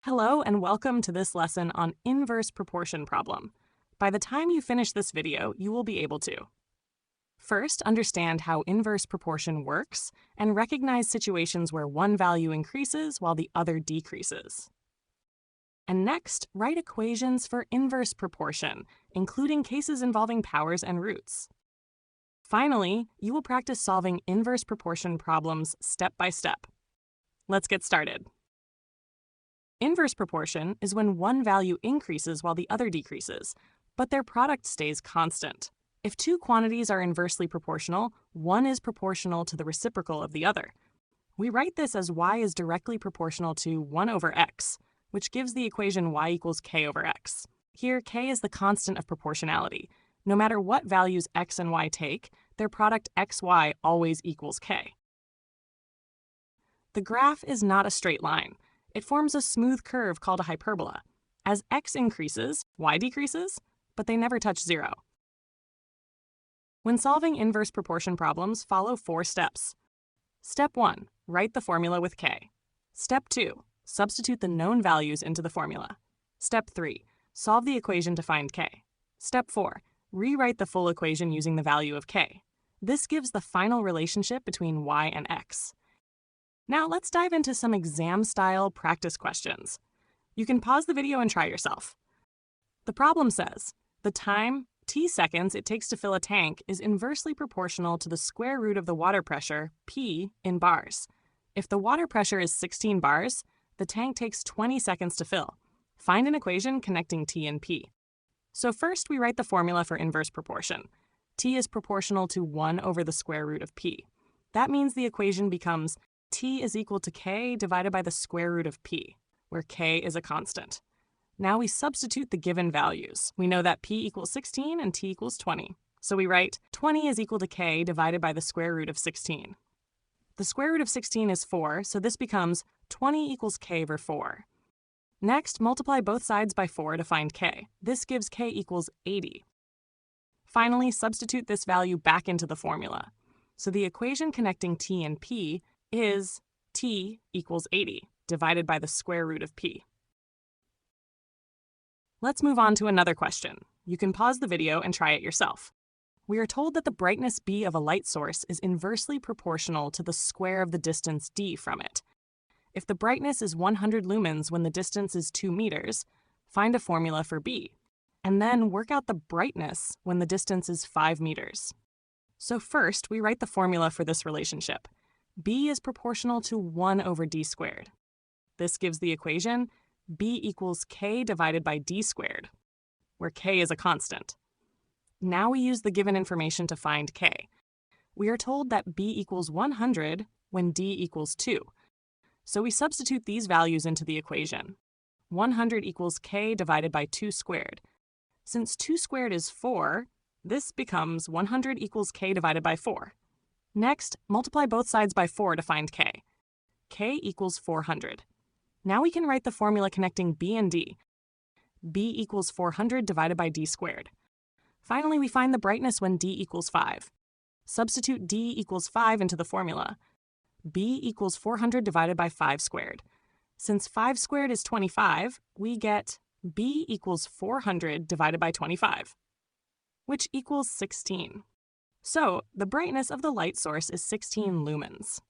Hello and welcome to this lesson on inverse proportion problem. By the time you finish this video, you will be able to first understand how inverse proportion works and recognize situations where one value increases while the other decreases. And next, write equations for inverse proportion, including cases involving powers and roots. Finally, you will practice solving inverse proportion problems step by step. Let's get started. Inverse proportion is when one value increases while the other decreases, but their product stays constant. If two quantities are inversely proportional, one is proportional to the reciprocal of the other. We write this as y is directly proportional to 1 over x, which gives the equation y equals k over x. Here, k is the constant of proportionality. No matter what values x and y take, their product xy always equals k. The graph is not a straight line. It forms a smooth curve called a hyperbola. As x increases, y decreases, but they never touch zero. When solving inverse proportion problems, follow 4 steps. Step 1, write the formula with k. Step 2, substitute the known values into the formula. Step 3, solve the equation to find k. Step 4, rewrite the full equation using the value of k. This gives the final relationship between y and x. Now let's dive into some exam-style practice questions. You can pause the video and try yourself. The problem says, the time, t seconds, it takes to fill a tank is inversely proportional to the square root of the water pressure, P, in bars. If the water pressure is 16 bars, the tank takes 20 seconds to fill. Find an equation connecting t and p. So first we write the formula for inverse proportion. T is proportional to 1 over the square root of p. That means the equation becomes t is equal to k divided by the square root of p, where k is a constant. Now we substitute the given values. We know that p equals 16 and t equals 20. So we write 20 is equal to k divided by the square root of 16. The square root of 16 is 4, so this becomes 20 equals k over 4. Next, multiply both sides by 4 to find k. This gives k equals 80. Finally, substitute this value back into the formula. So the equation connecting t and p is t equals 80 divided by the square root of p. Let's move on to another question. You can pause the video and try it yourself. We are told that the brightness b of a light source is inversely proportional to the square of the distance d from it. If the brightness is 100 lumens when the distance is 2 meters, find a formula for b, and then work out the brightness when the distance is 5 meters. So first, we write the formula for this relationship. B is proportional to 1 over d squared. This gives the equation b equals k divided by d squared, where k is a constant. Now we use the given information to find k. We are told that b equals 100 when d equals 2. So we substitute these values into the equation. 100 equals k divided by 2 squared. Since 2 squared is 4, this becomes 100 equals k divided by 4. Next, multiply both sides by 4 to find k. K equals 400. Now we can write the formula connecting b and d. B equals 400 divided by d squared. Finally, we find the brightness when d equals 5. Substitute d equals 5 into the formula. B equals 400 divided by 5 squared. Since 5 squared is 25, we get b equals 400 divided by 25, which equals 16. So, the brightness of the light source is 16 lumens.